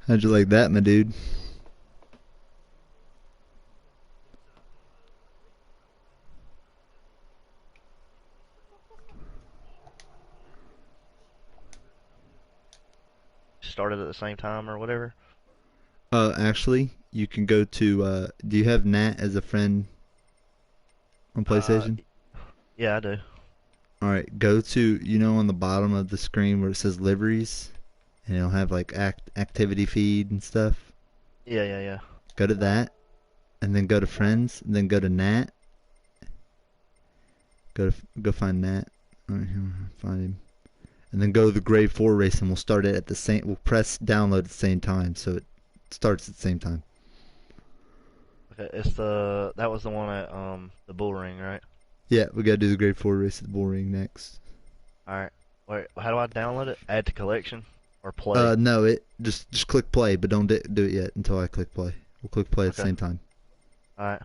How'd you like that, my dude? Started at the same time or whatever. Actually, you can go to. Do you have Nat as a friend on Uh, PlayStation? yeah, I do. All right, go to on the bottom of the screen where it says liveries, and it'll have like activity feed and stuff. Yeah, yeah, yeah. Go to that, and then go to friends, and then go to Nat. Go find Nat. All right, here, find him, and then go to the Gr4 race, and we'll start it at the same. We'll press download at the same time, so it starts at the same time. Okay, that was the one at the bull ring, right? Yeah, we gotta do the Gr4 race at the bull ring next. All right. Wait, how do I download it? Add to collection or play? No, it just click play, but don't do it yet until I click play. We'll click play at the Okay. same time. All right.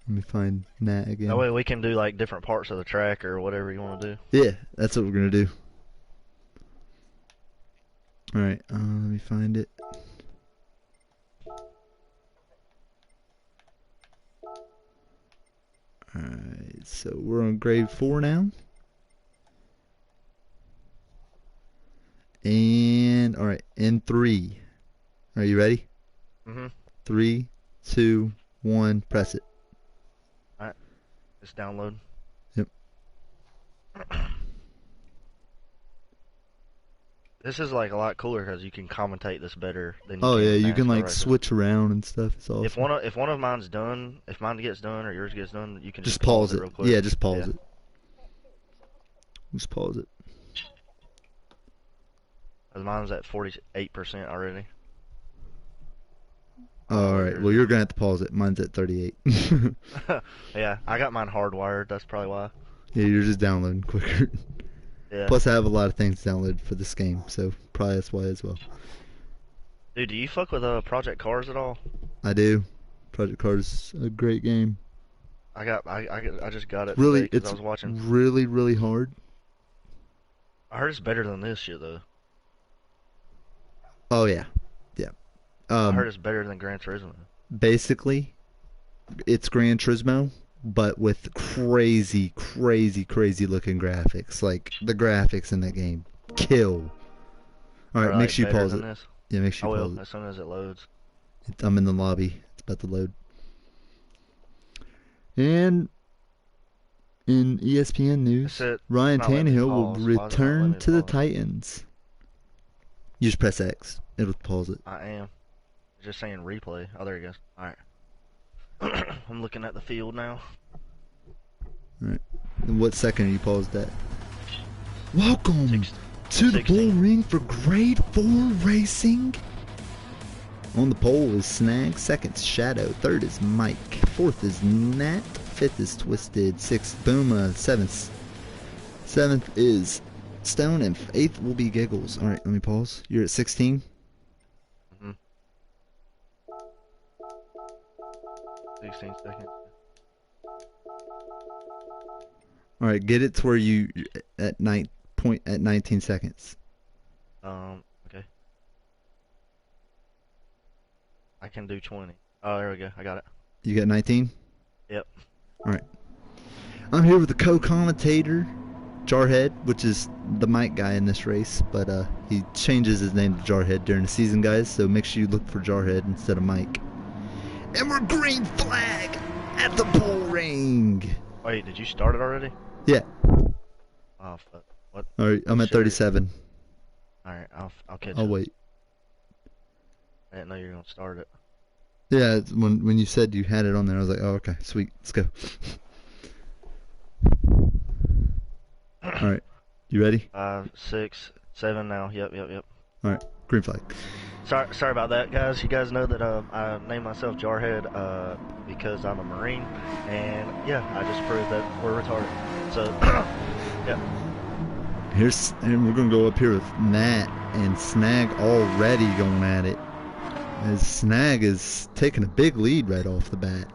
Let me find Nat That again. way we can do like different parts of the track or whatever you want to do. Yeah, that's what we're gonna do. All right, let me find it. All right, so we're on Gr4 now, and all right, in three. Are you ready? Mhm. 3, 2, 1, press it. All right. Just download. Yep. This is like a lot cooler because you can commentate this better than you Oh can yeah, with you can NASCAR like races. switch around and stuff. It's If awesome. one of mine's done, if mine gets done or yours gets done, you can just Just pause pause it it. real quick. Yeah, just pause Yeah. it. Just pause it. 'Cause mine's at 48% already. I don't know All what right. yours Well, you're is. gonna have to pause it. Mine's at 38. Yeah, I got mine hardwired. That's probably why. Yeah, you're just downloading quicker. Yeah. Plus, I have a lot of things downloaded for this game, so probably that's why as well. Dude, do you fuck with Project Cars at all? I do. Project Cars is a great game. I just got it today Really, because I it's was watching. really really hard. I heard it's better than this shit though. Oh yeah, yeah. I heard Um, it's better than Gran Turismo. basically, it's Gran Turismo, but with crazy, crazy, crazy looking graphics. Like the graphics in that game, kill. All right, Or make like sure you better pause than it. this. Yeah, make I sure you will pause it. as soon as it loads. I'm in the lobby. It's about to load. And in ESPN It's news, it. It's Ryan not letting me Tannehill will pause. Why is it not letting return me to the pause? Titans. You just press X. It'll pause it. I am. It's just saying replay. Oh, there it goes. All right. I'm looking at the field now. All right. And what second are you paused at? Welcome Six, to the bull 16. ring for Grade 4 racing. On the pole is Snag. Second's Shadow. Third is Mike. Fourth is Nat. Fifth is Twisted. Sixth, Booma. Seventh is Stone. And eighth will be Giggles. Alright, let me pause. You're at 16? Mm-hmm. 16 seconds. Alright, get it to where you at 19 seconds. Okay. I can do 20. Oh, there we go. I got it. You got 19? Yep. Alright. I'm here with the co-commentator, Jarhead, which is the Mike guy in this race, but he changes his name to Jarhead during the season, guys, so make sure you look for Jarhead instead of Mike. And we're green flag at the bull ring. Wait, did you start it already? Yeah. Oh, fuck. What? Alright, I'm at Shit. 37. Alright, I'll catch I'll up. wait. I didn't know you were gonna start it. Yeah, when you said you had it on there, I was like, oh, okay, sweet, let's go. Alright, you ready? 5, 6, 7 now. Yep. Alright, green flag. Sorry about that, guys. You guys know that I named myself Jarhead because I'm a Marine, and yeah, I just proved that we're retarded. So, yeah. And we're gonna go up here with Nat and Snag already going at it. As Snag is taking a big lead right off the bat.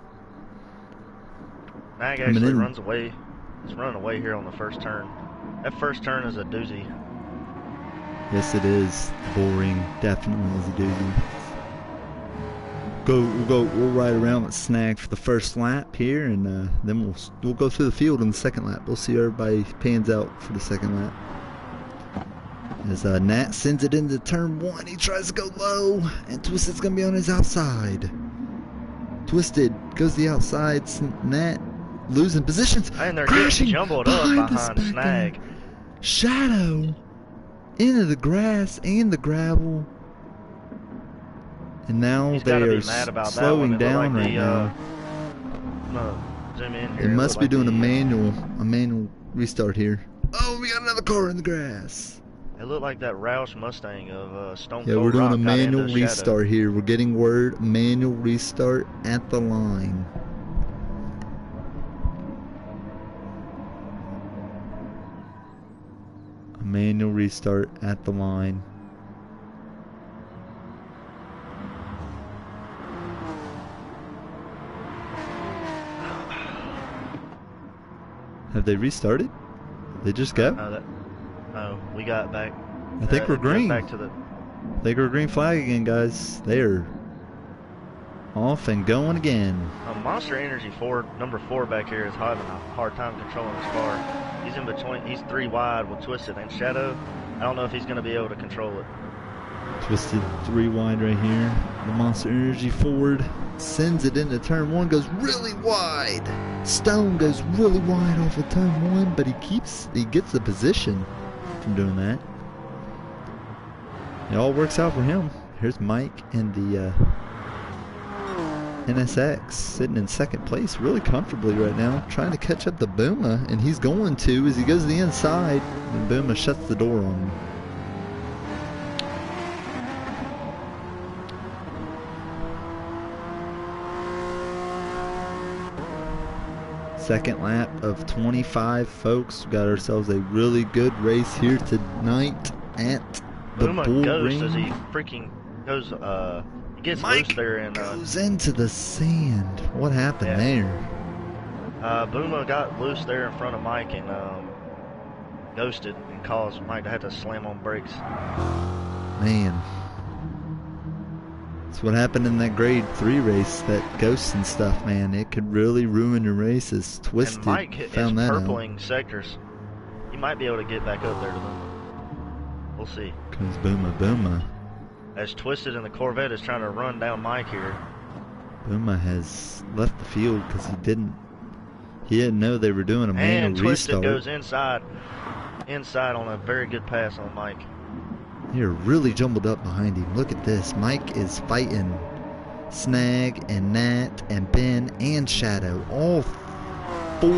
Nag Coming actually in. runs away. He's running away here on the first turn. That first turn is a doozy. Yes, it is. Boring. Definitely is a doozy. We'll ride around with Snag for the first lap here, and then we'll go through the field on the second lap. We'll see everybody pans out for the second lap. As Nat sends it into turn 1, he tries to go low, and Twisted's gonna be on his outside. Twisted goes the outside. Nat losing positions, and they're crashing getting jumbled behind up behind Snag. Shadow into the grass and the gravel. And now they are slowing down right now. Zoom in They here. must be doing a manual restart here. Oh, we got another car in the grass. It looked like that Roush Mustang of Stone Cold. Yeah, we're doing Rock a manual got restart here. We're getting word manual restart at the line. A manual restart at the line. Have they restarted? They just go? No, we got back. I think we're green. Back to the. I think we're green flag again, guys. They're off and going again. Monster Energy number 4 back here is having a hard time controlling his car. He's in between. He's 3 wide with Twisted and Shadow. I don't know if he's going to be able to control it. Twisted 3 wide right here. The Monster Energy Ford sends it into turn 1, goes really wide. Stone goes really wide off of turn 1, but he gets the position from doing that. It all works out for him. Here's Mike and the NSX sitting in second place really comfortably right now, trying to catch up to Booma, and he's going to as he goes to the inside, and Booma shuts the door on him. Second lap of 25, folks. We got ourselves a really good race here tonight at the Bull Ring. As he freaking goes, he gets Mike loose there and goes into the sand. What happened there? Booma got loose there in front of Mike and ghosted and caused Mike to have to slam on brakes. Man. That's what happened in that grade 3 race, that ghosts and stuff, man. It could really ruin your races. Twisted and Mike found is that purpling out. sectors. He might be able to get back up there to them. We'll see. Comes Booma. As Twisted and the Corvette is trying to run down Mike here. Booma has left the field because he didn't know they were doing a manual Twisted restart. goes inside on a very good pass on Mike. They're really jumbled up behind him. Look at this. Mike is fighting Snag and Nat and Ben and Shadow. All 4.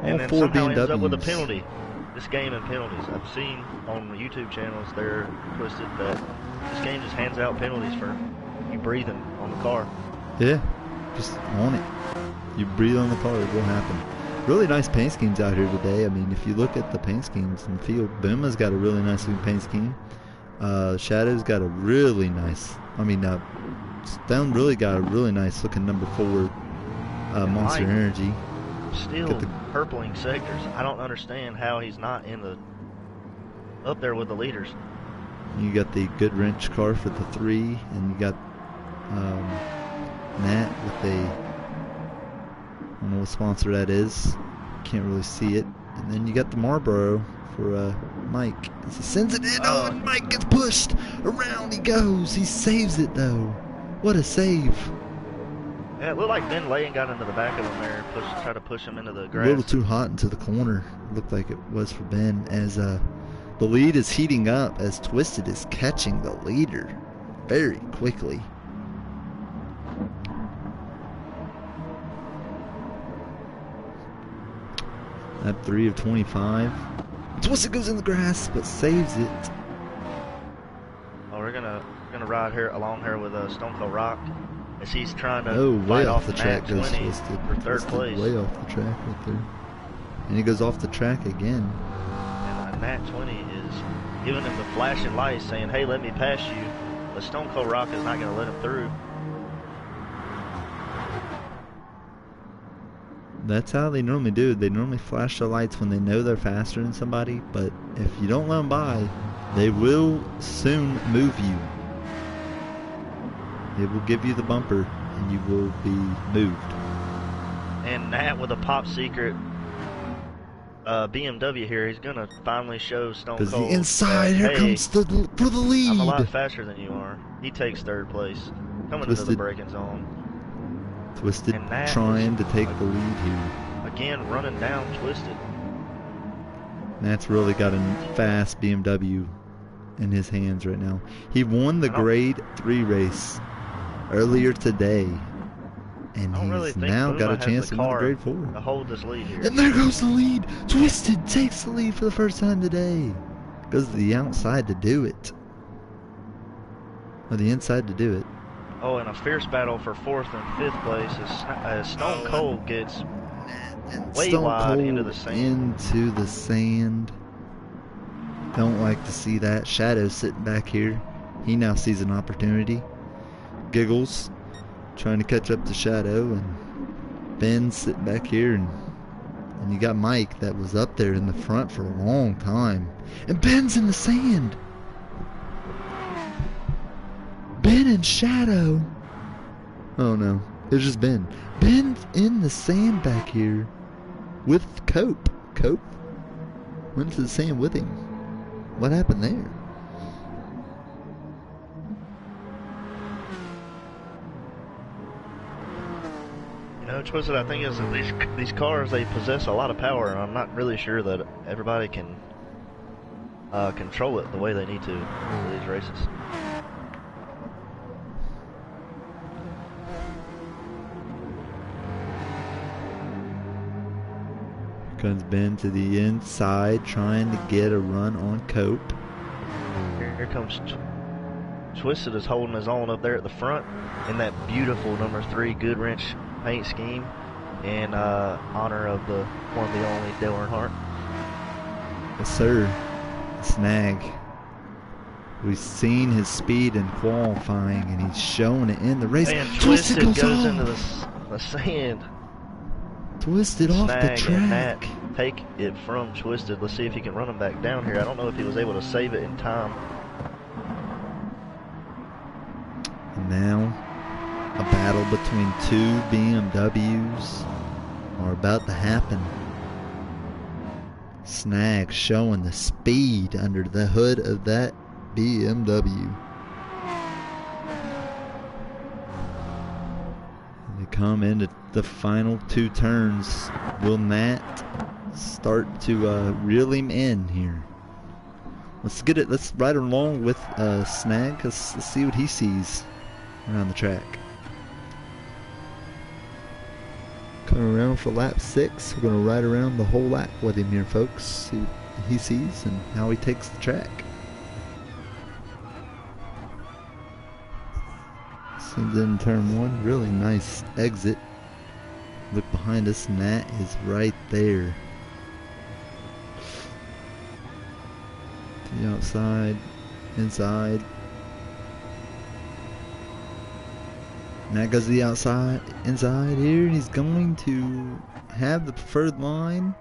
And then 4 somehow ends BMWs. up with a penalty. This game and penalties. I've seen on the YouTube channels there, Twisted, that this game just hands out penalties for you breathing on the car. Yeah, just on it. You breathe on the car, it will happen. Really nice paint schemes out here today. I mean, if you look at the paint schemes in the field, Booma's got a really nice looking paint scheme. Shadow's got a really nice, Stone really got a really nice looking number 4 Monster Energy. Still purpling sectors. I don't understand how he's not up there with the leaders. You got the Good Wrench car for the 3, and you got Nat with I don't know what sponsor that is. Can't really see it. And then you got the Marlboro for Mike. As he sends it in, and Mike gets pushed. Around he goes. He saves it, though. What a save. Yeah, it looked like Ben Lane got into the back of him there, tried to push him into the grass. A little too hot into the corner. Looked like it was for Ben. As the lead is heating up, as Twisted is catching the leader very quickly. Lap 3 of 25. Twisted goes in the grass, but saves it. Oh, we're gonna ride along here with Stone Cold Rock as he's trying to fight off the track goes 20 Twisted. for third place. Way off the track right there. And he goes off the track again. And Nat 20 is giving him the flashing lights, saying, "Hey, let me pass you." But Stone Cold Rock is not going to let him through. That's how they normally do. They normally flash the lights when they know they're faster than somebody, but if you don't let them by, they will soon move you. It will give you the bumper, and you will be moved. And Nat with a pop secret BMW here, he's gonna finally show Stone Cold. Because the inside, here hey, comes for the lead. I'm a lot faster than you are. He takes third place, coming into the braking zone. Twisted trying to take the lead here. Again, running down Twisted. Nat's really got a fast BMW in his hands right now. He won the Grade 3 race earlier today, and he's now got a chance to win the Grade 4. To hold this lead here. And there goes the lead. Twisted takes the lead for the first time today. Goes to the outside to do it. Or the inside to do it. Oh, and a fierce battle for 4th and 5th place as Stone Cold gets way wide into the sand. Don't like to see that. Shadow's sitting back here. He now sees an opportunity. Giggles trying to catch up to Shadow, and Ben's sitting back here, and you got Mike that was up there in the front for a long time. And Ben's in the sand. Ben and Shadow. Oh no, it's just Ben. Ben's in the sand back here with Cope. Cope went to the sand with him. What happened there? You know, Twisted, I think is that these cars, they possess a lot of power, and I'm not really sure that everybody can control it the way they need to in these races. Comes Ben to the inside, trying to get a run on Cope. Here comes Twisted is holding his own up there at the front in that beautiful number 3 Gr4 paint scheme in honor of the one of the only Dale Earnhardt. Yes, sir. Snag. We've seen his speed in qualifying, and he's showing it in the race. And Twisted goes into the sand. Twisted off the track. And Matt take it from Twisted. Let's see if he can run him back down here. I don't know if he was able to save it in time. And now, a battle between 2 BMWs are about to happen. Snag showing the speed under the hood of that BMW. They come into the final 2 turns. Will Nat start to reel him in here? Let's get it. Let's ride along with Snag. Let's see what he sees around the track. Coming around for lap 6. We're going to ride around the whole lap with him here, folks. See what he sees and how he takes the track. Seems in turn 1. Really nice exit. Look behind us, Nat is right there. To the outside, inside. Nat goes to the outside, inside here, and he's going to have the preferred line.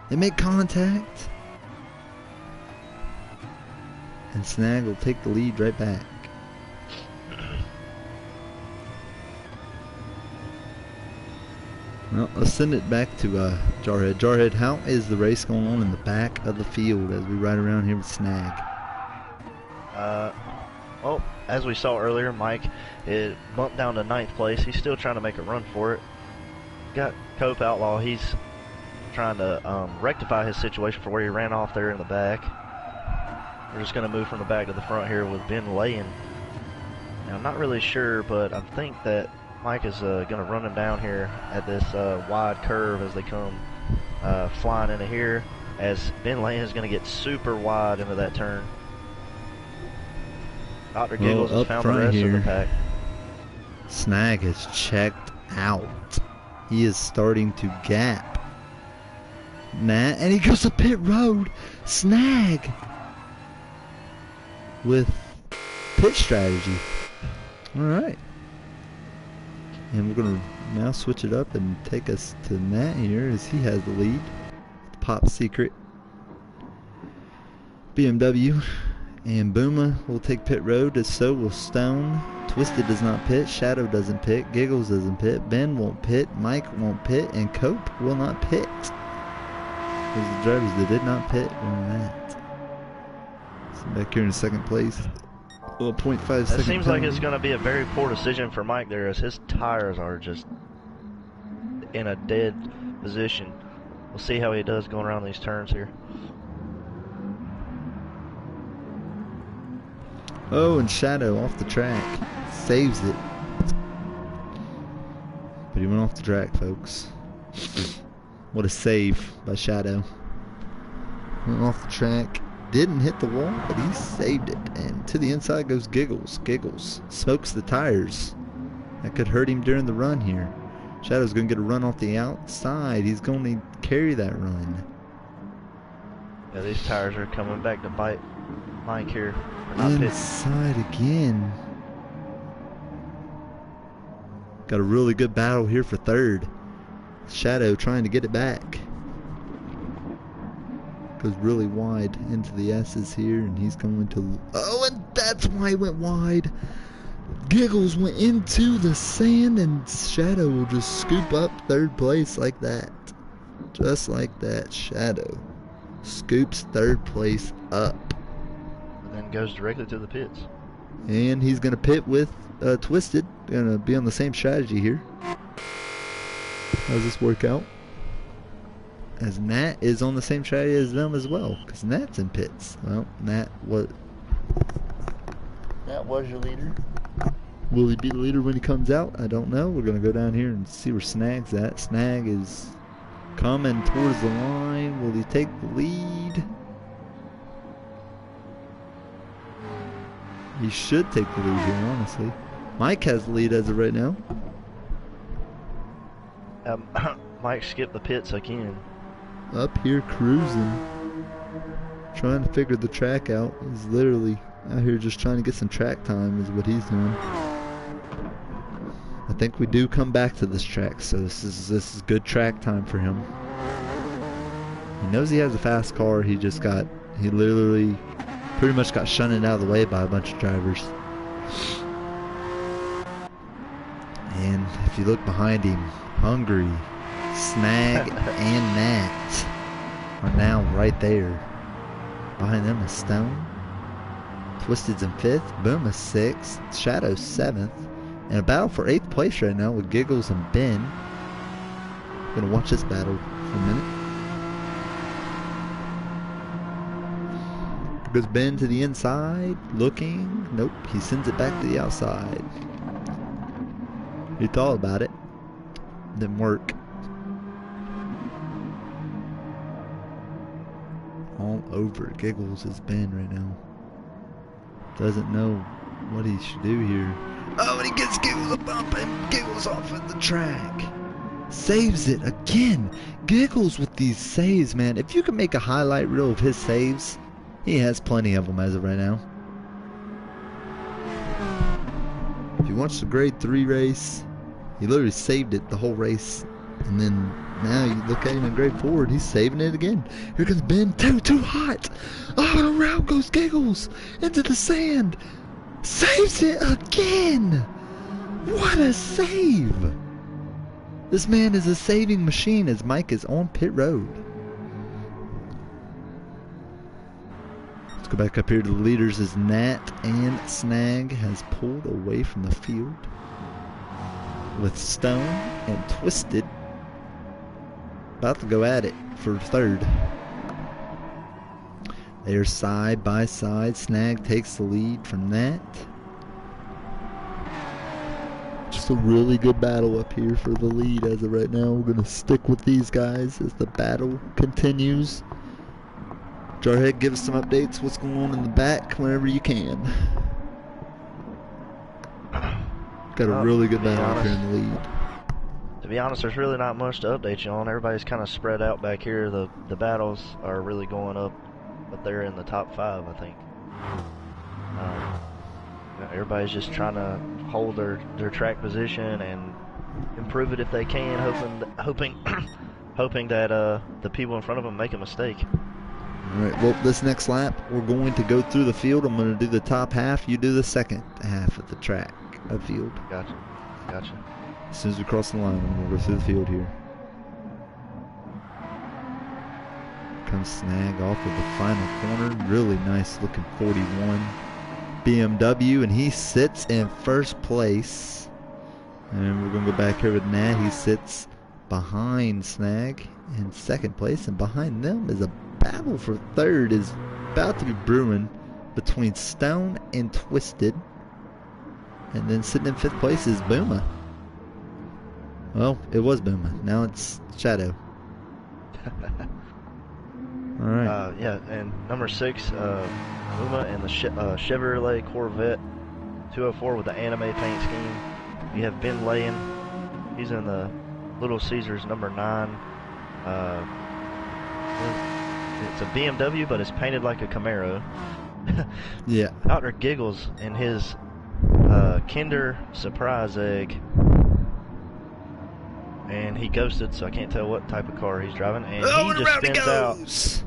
They make contact. And Snag will take the lead right back. Well, let's send it back to Jarhead. Jarhead, how is the race going on in the back of the field as we ride around here with Snag? Well, as we saw earlier, Mike it bumped down to 9th place. He's still trying to make a run for it. Got Cope Outlaw. He's trying to rectify his situation for where he ran off there in the back. We're just going to move from the back to the front here with Ben laying. Now, I'm not really sure, but I think that Mike is going to run him down here at this wide curve as they come flying into here, as Ben Lane is going to get super wide into that turn. Dr. Giggles has found the rest of the pack. Snag has checked out. He is starting to gap Nat, and he goes to pit road. Snag with pit strategy. All right. And we're going to now switch it up and take us to Nat here as he has the lead. Pop Secret. BMW and Booma will take pit road, as so will Stone. Twisted does not pit, Shadow doesn't pit, Giggles doesn't pit, Ben won't pit, Mike won't pit, and Cope will not pit. Those are the drivers that did not pit on that. So back here in second place. Well, 0.5 second. It seems like it's going to be a very poor decision for Mike there, as his tires are just in a dead position. We'll see how he does going around these turns here. Oh, and Shadow off the track. Saves it. But he went off the track, folks. What a save by Shadow. Went off the track. Didn't hit the wall, but he saved it. And to the inside goes Giggles. Giggles smokes the tires. That could hurt him during the run here. Shadow's going to get a run off the outside. He's going to carry that run. Yeah, these tires are coming back to bite Mike here. Inside again. Got a really good battle here for third. Shadow trying to get it back. Goes really wide into the S's here, and he's going to... Oh, and that's why he went wide. Giggles went into the sand, and Shadow will just scoop up third place like that. Just like that. Shadow scoops third place up. And then goes directly to the pits. And he's going to pit with Twisted. Going to be on the same strategy here. How does this work out? As Nat is on the same strategy as them as well, because Nat's in pits. Well, Nat was your leader. Will he be the leader when he comes out? I don't know. We're going to go down here and see where Snag's at. Snag is coming towards the line. Will he take the lead? He should take the lead here, honestly. Mike has the lead as of right now. Mike skipped the pits again. Up here cruising. Trying to figure the track out. He's literally out here just trying to get some track time is what he's doing. I think we do come back to this track, so this is good track time for him. He knows he has a fast car. He literally pretty much got shunted out of the way by a bunch of drivers. And if you look behind him, Hungry, Snag, and Nat are now right there. Behind them is Stone. Twisted's in 5th, Boom is 6th, Shadow's 7th, and a battle for 8th place right now with Giggles and Ben. Gonna watch this battle for a minute. Goes Ben to the inside, looking. Nope, he sends it back to the outside. He thought about it. Didn't work. All over Giggles is Ben right now. Doesn't know what he should do here. Oh, and he gets Giggles a bump and Giggles off at the track. Saves it again. Giggles with these saves, man. If you can make a highlight reel of his saves, he has plenty of them as of right now. If you watch the grade 3 race, he literally saved it the whole race. And then now you look at him in grade 4 and he's saving it again. Here comes Ben. Too hot. Oh, and around goes Giggles into the sand. Saves it again. What a save. This man is a saving machine as Mike is on pit road. Let's go back up here to the leaders as Nat and Snag has pulled away from the field, with Stone and Twisted about to go at it for third. They're side by side. Snag takes the lead from Nat. Just a really good battle up here for the lead as of right now. We're going to stick with these guys as the battle continues. Jarhead, give us some updates. What's going on in the back whenever you can. Got a really good battle up here in the lead. To be honest, there's really not much to update you on. Everybody's kind of spread out back here. The battles are really going up, but they're in the top 5, I think. Everybody's just trying to hold their track position and improve it if they can, hoping that the people in front of them make a mistake. All right, well, this next lap, we're going to go through the field. I'm going to do the top half. You do the second half of the track, of field. Gotcha. As soon as we cross the line, I'm going to go through the field here. Comes Snag off of the final corner. Really nice looking 41 BMW, and he sits in first place. And we're going to go back here with Nat. He sits behind Snag in second place, and behind them is a battle for third is about to be brewing between Stone and Twisted. And then sitting in fifth place is Booma. Well, it was Booma. Now it's Shadow. All right. Yeah, and number 6, Booma and the Chevrolet Corvette 204 with the anime paint scheme. You have Ben Layen. He's in the Little Caesars number 9. It's a BMW, but it's painted like a Camaro. Yeah. Dr. Giggles in his Kinder Surprise Egg. And he ghosted, so I can't tell what type of car he's driving. And he just spins out.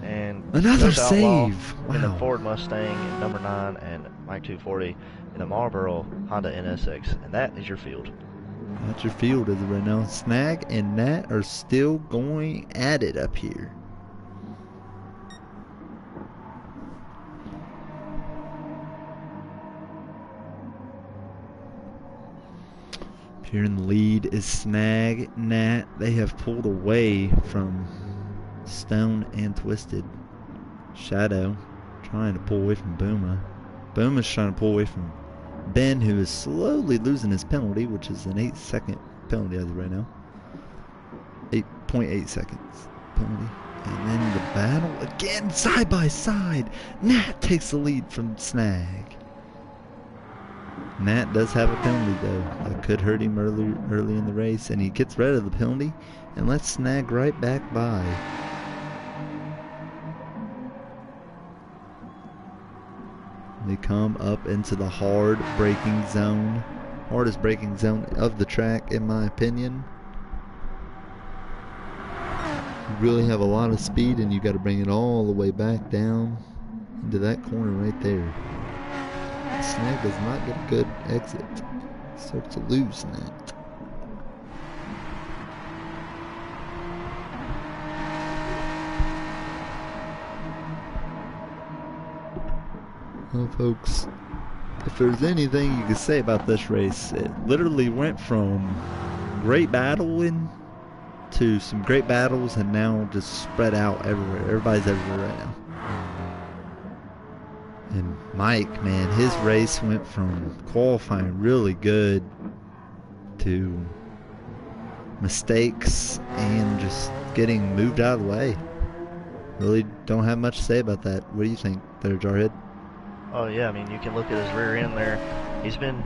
And another save. Wow. In the Ford Mustang in number 9 and Mike 240 in the Marlboro Honda NSX. And that is your field. That's your field as of right now. Snag and Nat are still going at it up here. Here in the lead is Snag, Nat. They have pulled away from Stone and Twisted. Shadow trying to pull away from Booma. Booma's trying to pull away from Ben, who is slowly losing his penalty, which is an 8-second penalty as of right now. 8.8 seconds penalty. And then the battle again, side by side. Nat takes the lead from Snag. Nat does have a penalty though. That could hurt him early in the race, and he gets rid of the penalty and lets Snag right back by. They come up into the hard braking zone. Hardest braking zone of the track in my opinion. You really have a lot of speed and you got to bring it all the way back down into that corner right there. Snag does not get a good exit. Starts to lose that. Well, folks, if there's anything you could say about this race, it literally went from great battling to some great battles and now just spread out everywhere. Everybody's everywhere right now. And Mike, man, his race went from qualifying really good to mistakes and just getting moved out of the way. Really don't have much to say about that. What do you think there, Jarhead? Oh, yeah, I mean, you can look at his rear end there. He's been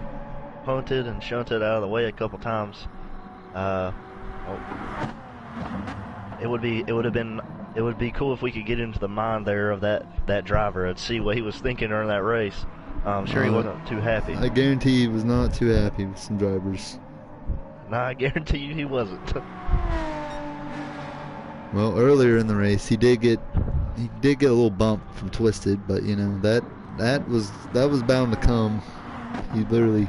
punted and shunted out of the way a couple times. It would be cool if we could get into the mind there of that driver and see what he was thinking during that race. I'm sure he wasn't too happy. I guarantee he was not too happy with some drivers. Nah, I guarantee you he wasn't. Well, earlier in the race, he did get a little bump from Twisted, but you know that was bound to come. He literally,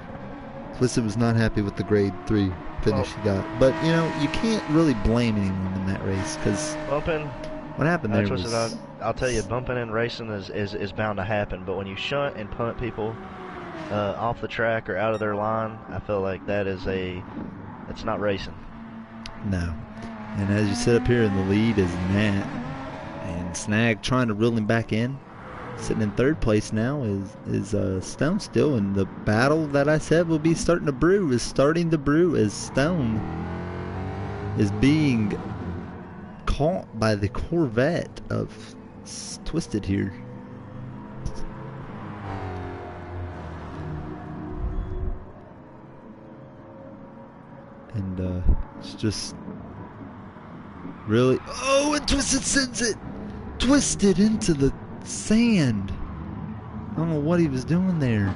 Twisted was not happy with the grade 3 finish he got. But you know, you can't really blame anyone in that race because what happened there was, I'll tell you, bumping and racing is bound to happen. But when you shunt and punt people off the track or out of their line, I feel like it's not racing. No. And as you sit up here in the lead is Nat, and Snag trying to reel him back in. Sitting in third place now is Stone still, and the battle that I said will be starting to brew is starting to brew as Stone is being caught by the Corvette of Twisted here. And it's just really, oh, and Twisted sends it Twisted into the sand. I don't know what he was doing there.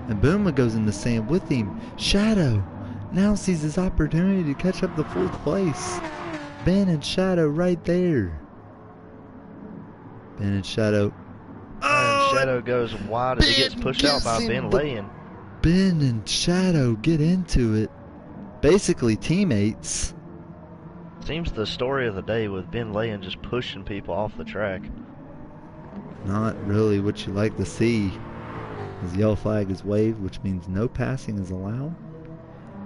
And Booma goes in the sand with him. Shadow now sees his opportunity to catch up to 4th place. Ben and Shadow right there. Ben and Shadow. And Shadow goes wide as he gets pushed out by Ben Layen. Ben and Shadow get into it. Basically teammates. Seems the story of the day with Ben Layen just pushing people off the track. Not really what you like to see. His yellow flag is waved, which means no passing is allowed.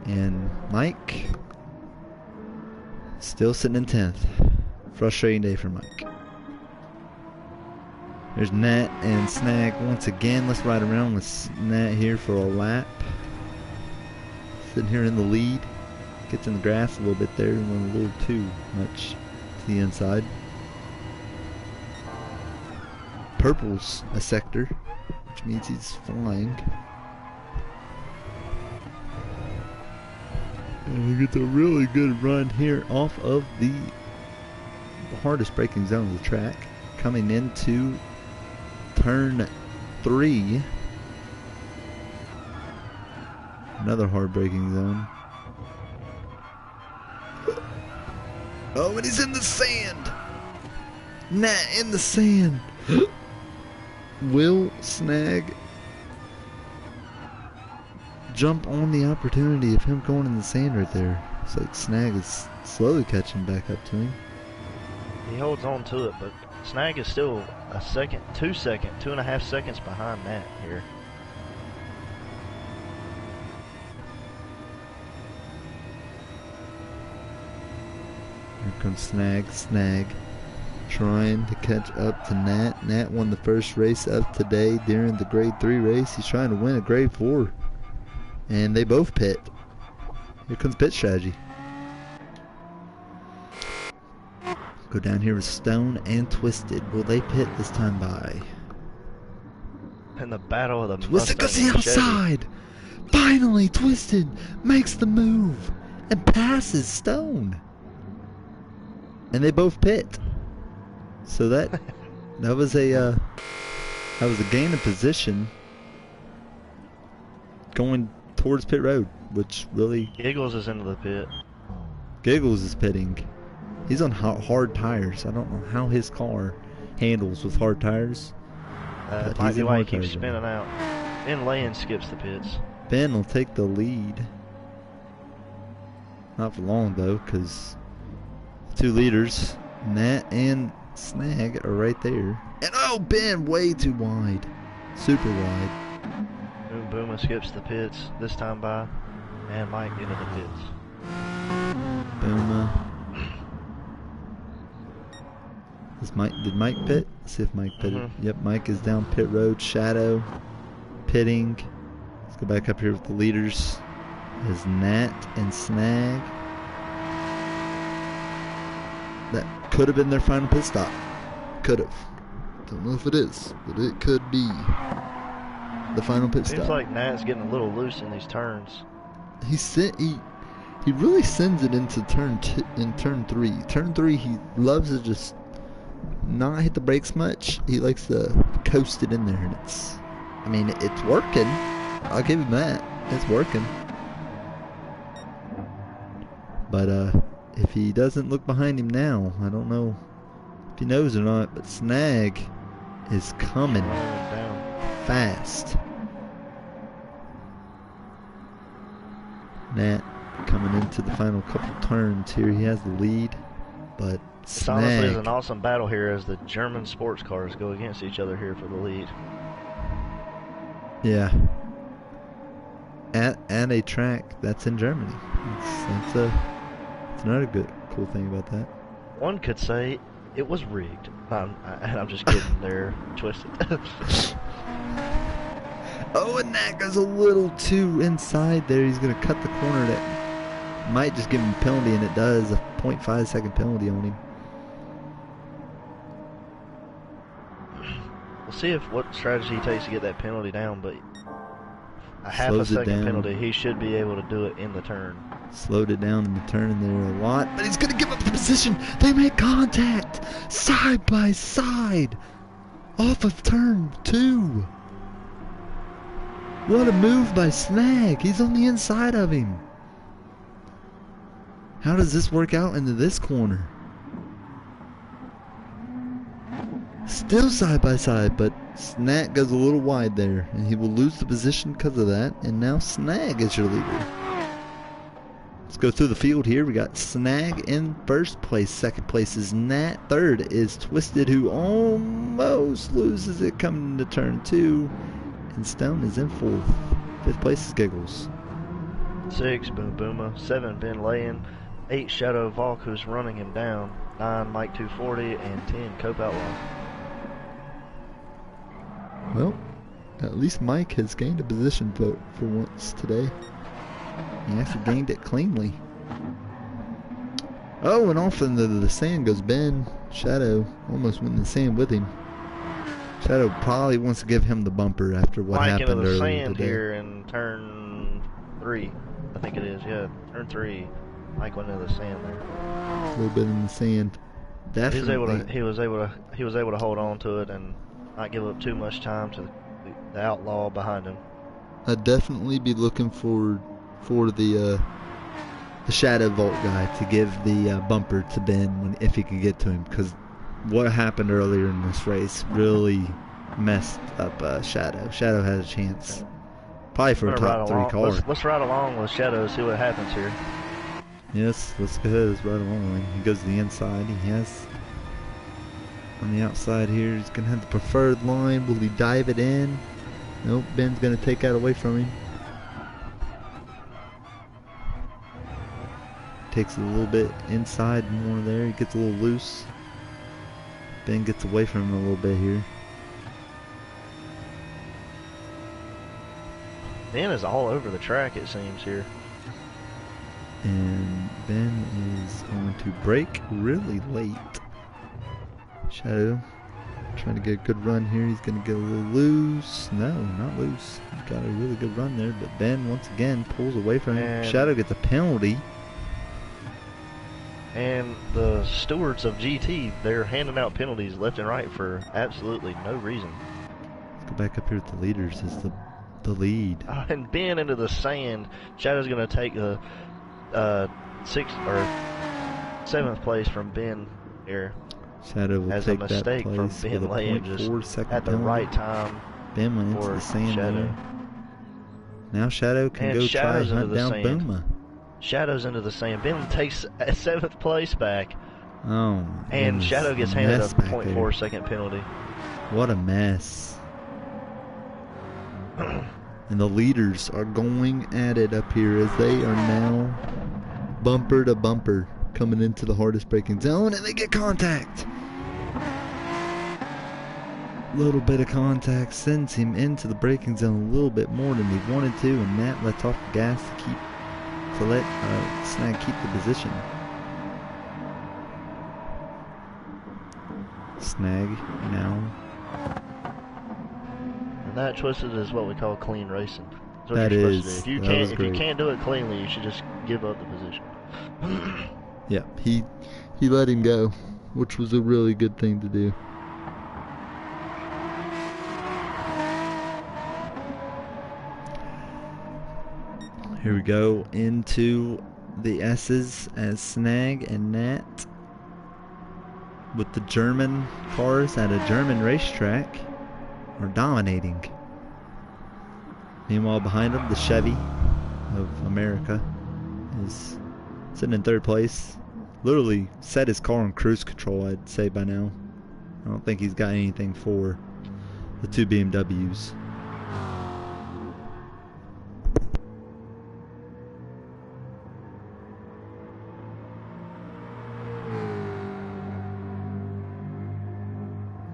And Mike still sitting in 10th. Frustrating day for Mike. There's Nat and Snag once again. Let's ride around with Nat here for a lap. Sitting here in the lead. Gets in the grass a little bit there and went a little too much to the inside. Purple's a sector, which means he's flying. And we get a really good run here off of the hardest braking zone of the track. Coming into turn 3. Another hard braking zone. Oh, and he's in the sand! Nat in the sand! Will Snag jump on the opportunity of him going in the sand right there? It's like Snag is slowly catching back up to him. He holds on to it, but Snag is still a second, 2.5 seconds behind Nat here. Here comes Snag. Snag trying to catch up to Nat. Nat won the first race of today during the grade 3 race. He's trying to win a grade 4. And they both pit. Here comes pit strategy. Go down here with Stone and Twisted. Will they pit this time by? And the battle of the Twisted goes Mustang the outside. Finally, Twisted makes the move and passes Stone. And they both pit. So that was a gain of position going towards pit road, which really Giggles is into the pit. Giggles is pitting. He's on hard tires. I don't know how his car handles with hard tires. Might be why he keeps spinning out. Ben Layen skips the pits. Ben will take the lead. Not for long though, because 2 leaders, Nat and Snag, are right there. And oh, Ben way too wide. Super wide. Booma skips the pits this time by, and Mike into the pits. Booma. Did Mike pit? Let's see if Mike pitted. Yep, Mike is down pit road. Shadow pitting. Let's go back up here with the leaders. Is Nat and Snag. That could have been their final pit stop. Could have. Don't know if it is, but it could be the final pit stop. Seems like Nat's getting a little loose in these turns. He really sends it into turn 3. Turn 3, he loves to just not hit the brakes much. He likes to coast it in there, and it's working. I'll give him that. It's working. But if he doesn't look behind him now, I don't know if he knows or not, but Snag is coming fast. Nat coming into the final couple turns here. He has the lead, but It's honestly an awesome battle here as the German sports cars go against each other here for the lead. Yeah. At a track that's in Germany. It's another good cool thing about that. One could say it was rigged. I'm just kidding. They're twisted. Oh, and that goes a little too inside there. He's going to cut the corner that might just give him a penalty, and it does. A 0.5 second penalty on him. We'll see what strategy he takes to get that penalty down, but a half a second penalty, he should be able to do it in the turn. Slowed it down in the turn there a lot, but he's going to give up the position. They make contact side by side off of turn 2. What a move by Snag. He's on the inside of him. How does this work out into this corner? Still side by side, but Snag goes a little wide there, and he will lose the position because of that. And now Snag is your leader. Let's go through the field here. We got Snag in first place. Second place is Nat. Third is Twisted, who almost loses it coming into turn 2. And Stone is in fourth. Fifth place is Giggles. 6, Boom Booma. 7, Ben Layin. 8, Shadow Valk, who's running him down. 9, Mike 240. And 10, Cope Outlaw. Well, at least Mike has gained a position vote for once today. He actually gained it cleanly. Oh, and off into the sand goes Ben. Shadow almost went in the sand with him. Shadow probably wants to give him the bumper after what Mike happened into the earlier sand today. here in turn 3. I think it is, yeah. Turn 3. Mike went into the sand there. A little bit in the sand. Definitely. He was able to hold on to it and not give up too much time to the outlaw behind him. I'd definitely be looking for the Shadow Vault guy to give the bumper to Ben if he could get to him, because what happened earlier in this race really messed up Shadow. Shadow had a chance, probably for a top 3 car. Let's ride along with Shadow, see what happens here. Yes, let's go ahead. Let's ride along with him. He goes to the inside. He has on the outside here. He's gonna have the preferred line. Will he dive it in? Nope. Ben's gonna take that away from him. Takes it a little bit inside more there. He gets a little loose. Ben gets away from him a little bit here. Ben is all over the track, it seems, here. And Ben is going to brake really late. Shadow trying to get a good run here. He's going to get a little loose. No, not loose. He's got a really good run there. But Ben, once again, pulls away from him. And Shadow gets a penalty. And the stewards of GT, they're handing out penalties left and right for absolutely no reason. Let's go back up here with the leaders. Is the lead. And Ben into the sand. Shadow's going to take the 6th or 7th place from Ben here. Shadow will as take a mistake that from place Ben with a Layin, just 0.4 second at the penalty. right time. Ben went into for the sand Shadow. there. Now Shadow can And go Shadow's try into hunt the down sand. Booma. Shadow's into the sand. Ben takes a 7th place back. Oh, my And goodness. Shadow gets handed a Mess back 0.4 there. second penalty. What a mess. And the leaders are going at it up here as they are now bumper to bumper coming into the hardest braking zone, and they get contact. Little bit of contact sends him into the braking zone a little bit more than he wanted to, and Matt lets off the gas to let Snag keep the position. Snag now. And that, Twisted, is what we call clean racing. That's what That you're is. supposed to do. That was If you great. can't do it cleanly, you should just give up the position. Yeah, he let him go, which was a really good thing to do. Here we go into the S's as Snag and Nat with the German cars at a German racetrack are dominating. Meanwhile, behind them, the Chevy of America is sitting in third place. Literally set his car on cruise control, I'd say by now. I don't think he's got anything for the two BMWs.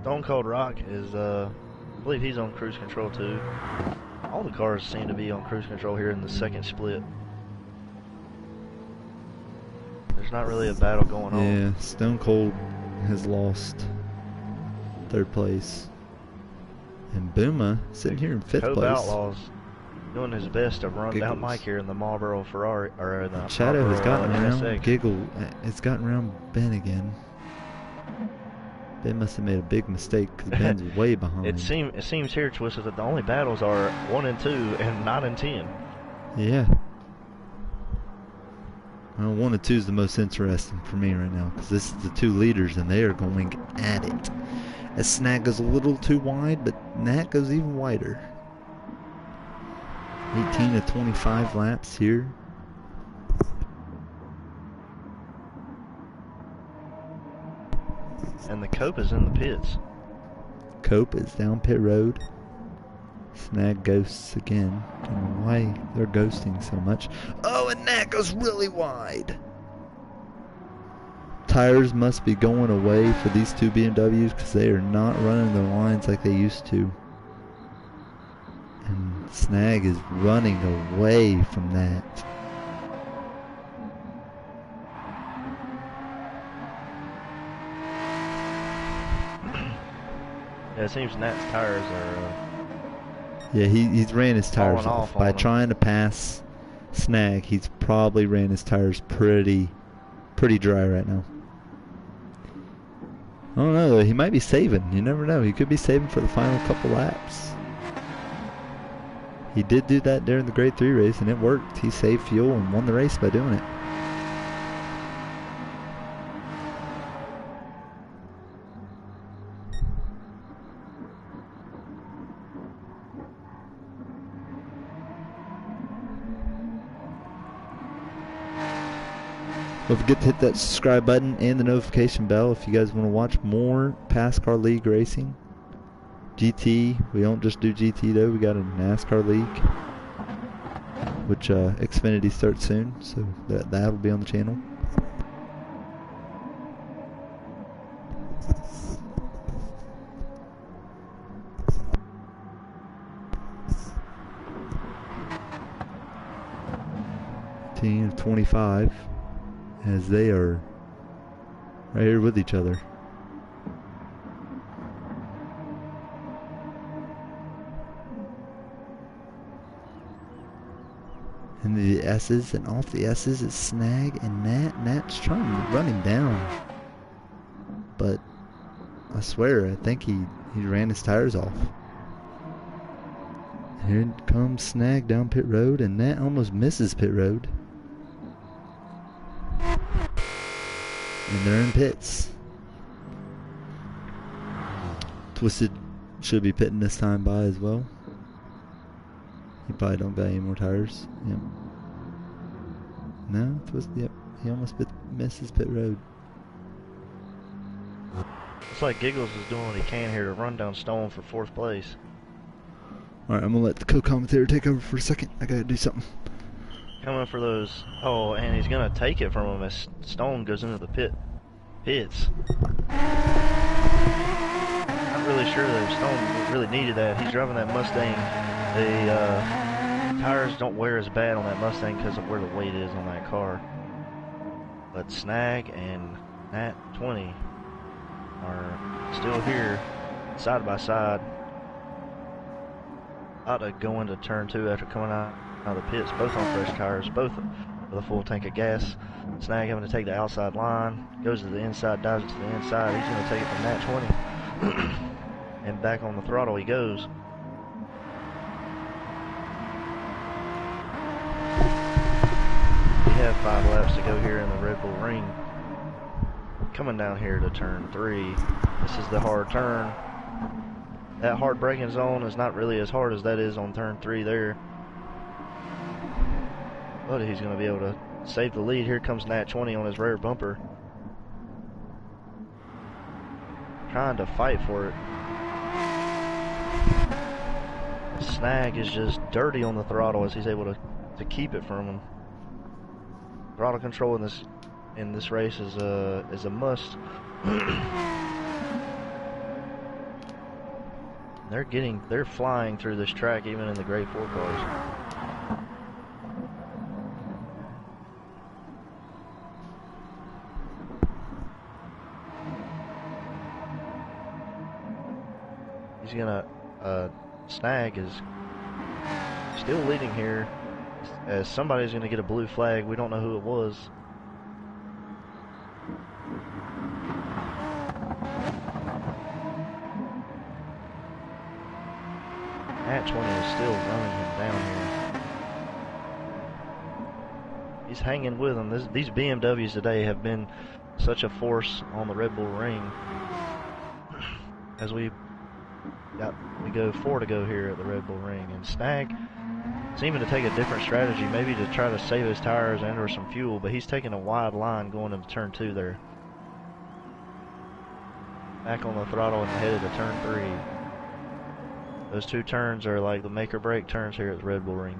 Stone Cold Rock is, I believe he's on cruise control too. All the cars seem to be on cruise control here in the second split. There's not really a battle going on. Yeah, Stone Cold has lost third place. And Booma sitting here in fifth Cope place. Outlaw's doing his best to run down Giggles. Mike here in the Marlboro Ferrari, or the Shadow has gotten around NSX. Giggle. It's gotten around Ben again. Ben must have made a big mistake because Ben's way behind. It seems here, Twisted, that the only battles are 1 and 2 and 9 and 10. Yeah. Well, 1 and 2 is the most interesting for me right now because this is the 2 leaders and they are going at it. As Snag goes a little too wide, but Nat goes even wider. 18 to 25 laps here. And the Cope is in the pits. Cope is down pit road. Snag ghosts again. I don't know why they're ghosting so much. Oh, and Nat goes really wide. Tires must be going away for these 2 BMWs because they are not running their lines like they used to. And Snag is running away from that. Yeah, it seems Nat's tires are... Yeah, he's ran his tires off. By on trying to pass Snag, he's probably ran his tires pretty dry right now. I don't know, though. He might be saving. You never know. He could be saving for the final couple laps. He did do that during the Gr4 race, and it worked. He saved fuel and won the race by doing it. Don't forget to hit that subscribe button and the notification bell if you guys want to watch more Pascar League racing. GT, we don't just do GT though, we got a NASCAR League, which Xfinity starts soon, so that will be on the channel. Team of 25. As they are right here with each other. And the S's, and off the S's is Snag and Nat. Nat's trying to run him down. But I swear, I think he ran his tires off. Here comes Snag down pit road, and Nat almost misses pit road. And they're in pits. Twisted should be pitting this time by as well. He probably don't got any more tires. Yep. No, Twisted, yep. He almost misses pit road. Looks like Giggles is doing what he can here to run down Stone for 4th place. Alright, I'm going to let the co-commentator take over for a second. I got to do something. Coming for those. Oh, and he's going to take it from him as Stone goes into the pits. Not really sure that Stone really needed that. He's driving that Mustang. The tires don't wear as bad on that Mustang because of where the weight is on that car. But Snag and Nat 20 are still here, side by side. About to go into turn 2 after coming out of the pits, both on fresh tires, both with a full tank of gas. Snag having to take the outside line, goes to the inside, dives it to the inside. He's going to take it from Nat 20. And back on the throttle he goes. We have 5 laps to go here in the Red Bull Ring. Coming down here to turn 3. This is the hard turn. That hard braking zone is not really as hard as that is on turn 3 there. But he's going to be able to save the lead. Here comes Nat 20 on his rear bumper. Trying to fight for it. Snag is just dirty on the throttle as he's able to keep it from him. Throttle control in this race is a must. They're flying through this track even in the Gr4 cars. He's gonna Snag is still leading here as somebody's gonna get a blue flag. We don't know who it was. Nat 20 is still running him down here. he's hanging with them. These BMWs today have been such a force on the Red Bull ring. As we go 4 to go here at the Red Bull ring, and Snag seeming to take a different strategy, maybe to try to save his tires and or some fuel, but he's taking a wide line going into turn 2 there. Back on the throttle and headed to turn 3. Those 2 turns are like the make or break turns here at the Red Bull ring.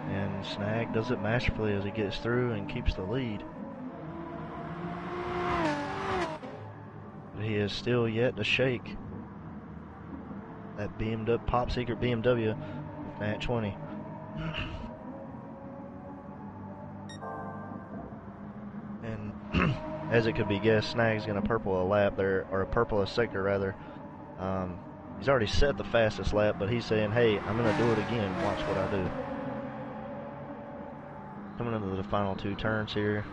And Snag does it masterfully as he gets through and keeps the lead. But he is still yet to shake that BMW, Pop Secret BMW Nat 20. And as it could be guessed, Snag's going to purple a lap there, or a purple a sector rather. He's already set the fastest lap, but he's saying, hey, I'm going to do it again, watch what I do. Coming into the final 2 turns here.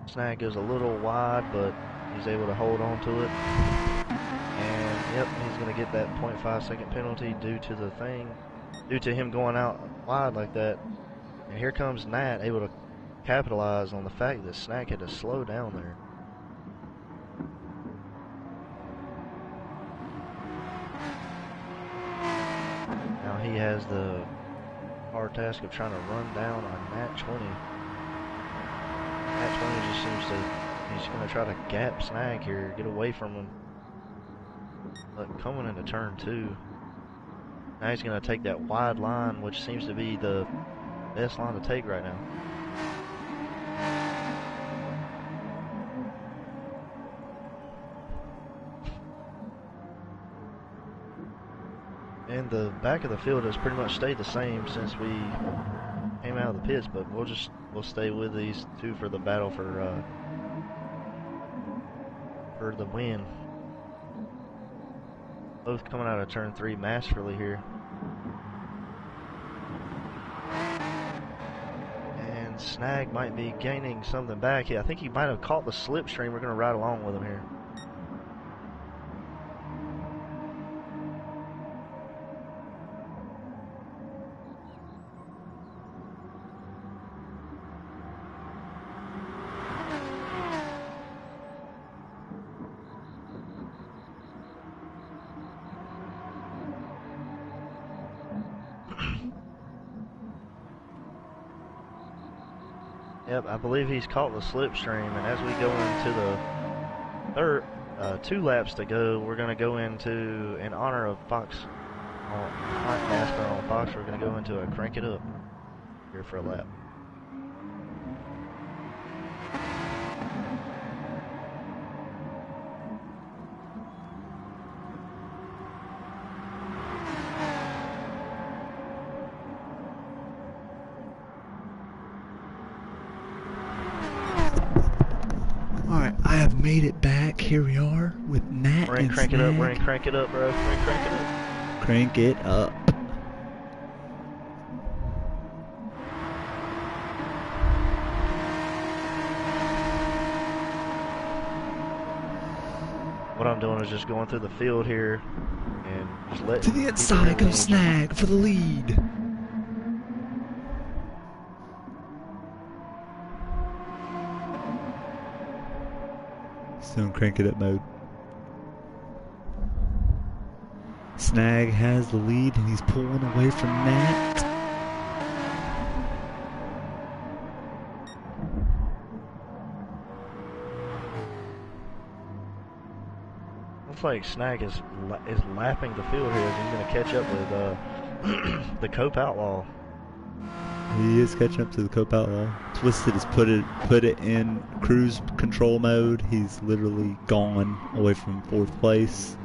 Snag goes a little wide, but he's able to hold on to it. And yep, he's going to get that 0.5 second penalty due to him going out wide like that. And here comes Nat, able to capitalize on the fact that Snag had to slow down there. Now he has the hard task of trying to run down a Nat 20. Nat 20 just seems to, he's going to try to gap Snag here, get away from him. But coming into turn 2, now he's going to take that wide line, which seems to be the best line to take right now. And the back of the field has pretty much stayed the same since we came out of the pits, but we'll stay with these 2 for the battle for the win. Both coming out of turn 3 masterfully here. And Snag might be gaining something back here. I think he might have caught the slipstream. We're going to ride along with him here. Yep, I believe he's caught the slipstream, and as we go into the third, 2 laps to go, we're going to go into, in honor of Fox, Pascar on Fox, we're going to go into a crank it up here for a lap. Made it back. Here we are with Nat and Crank it Snag. up. We're in crank it up, bro. We're in crank it up. Crank it up. What I'm doing is just going through the field here and just letting to the inside goes Snag for the lead. Still in crank it up mode. Snag has the lead and he's pulling away from Nat. Looks like Snag is lapping the field here as he's going to catch up with the Cope Outlaw. He is catching up to the Cope Outlaw. Twisted has put it in cruise control mode. He's literally gone away from 4th place.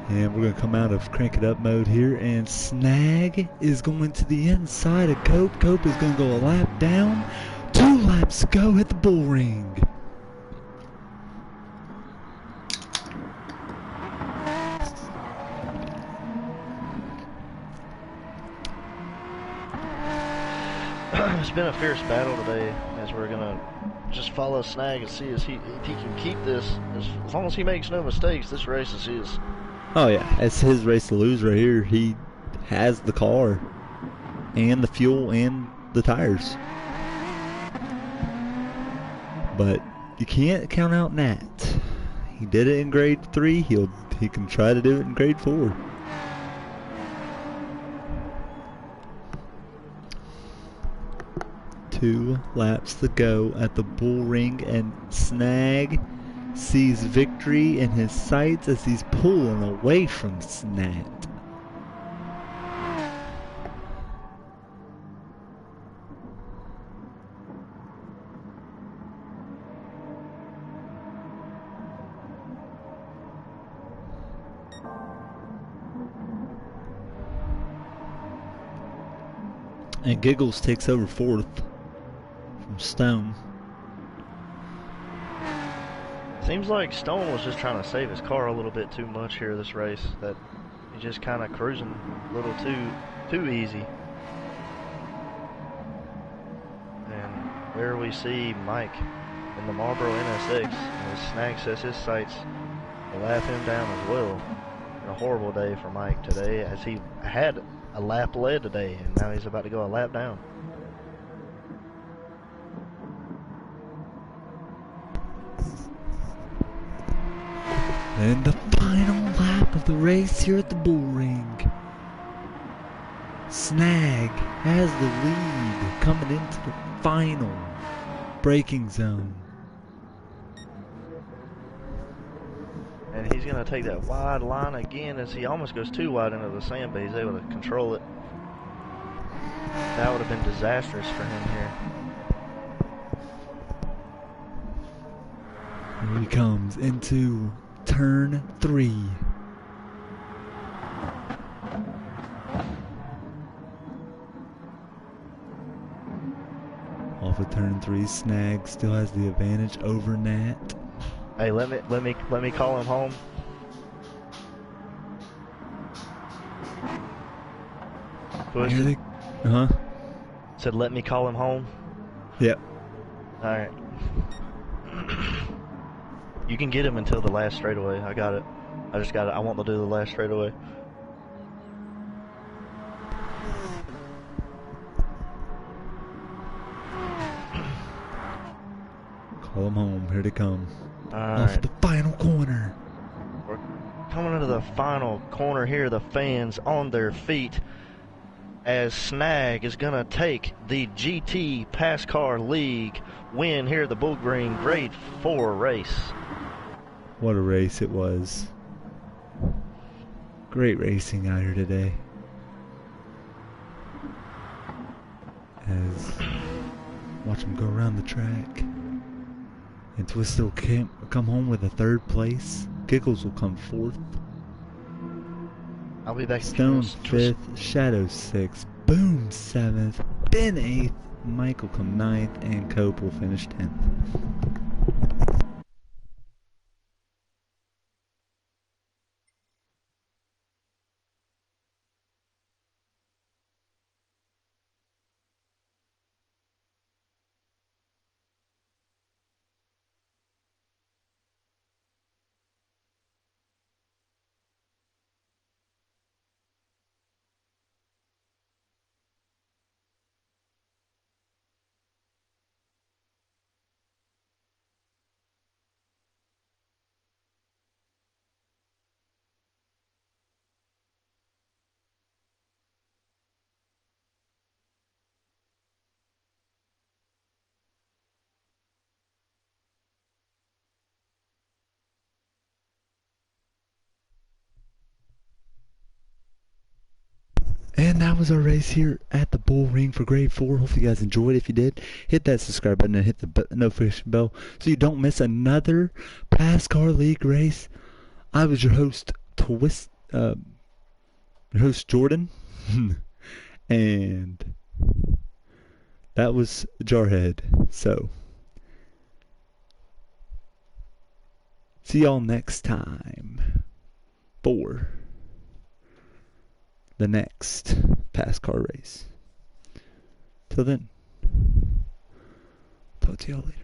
And we're going to come out of crank it up mode here. And Snag is going to the inside of Cope. Cope is going to go a lap down. 2 laps to go at the bull ring. it's been a fierce battle today, as we're gonna just follow Snag and see if he can keep this. As long as he makes no mistakes, this race is his. Oh yeah, it's his race to lose right here. He has the car and the fuel and the tires. But you can't count out Nat. He did it in grade 3. He can try to do it in grade 4. Two laps to go at the Bull Ring, and Snag sees victory in his sights as he's pulling away from Snat. And Giggles takes over 4th from Stone. Seems like Stone was just trying to save his car a little bit too much here this race. That he's just kind of cruising a little too easy. And there we see Mike in the Marlboro NSX. As Snag sets his sights to lap him down as well. A horrible day for Mike today, as he had a lap led today, and now he's about to go a lap down. And the final lap of the race here at the Bull Ring. Snag has the lead coming into the final braking zone. And he's going to take that wide line again, as he almost goes too wide into the sand, but he's able to control it. That would have been disastrous for him here. Here he comes into turn 3. Off of turn 3, Snag still has the advantage over Nat. Hey, let me call him home. Said let me call him home. Yep. All right. You can get him until the last straightaway. I got it. I want to do the last straightaway. Call him home. Here they come. Off the final corner. We're coming into the final corner here. The fans on their feet, as Snag is going to take the GT Pascar League win here at the Bull Ring Grade 4 race. What a race it was. Great racing out here today. As watch him go around the track. And Twister will come home with a 3rd place. Giggles will come 4th. I'll be back. Stone 5th. Shadow 6th. Boom 7th. Ben 8th. Mike will come 9th. And Cope will finish 10th. And that was our race here at the Bull Ring for Grade 4. Hopefully you guys enjoyed. If you did, hit that subscribe button and hit the notification bell so you don't miss another Pascar League race. I was your host, Jordan. And that was Jarhead. So, see y'all next time for the next Pascar race. Till then. talk to y'all later.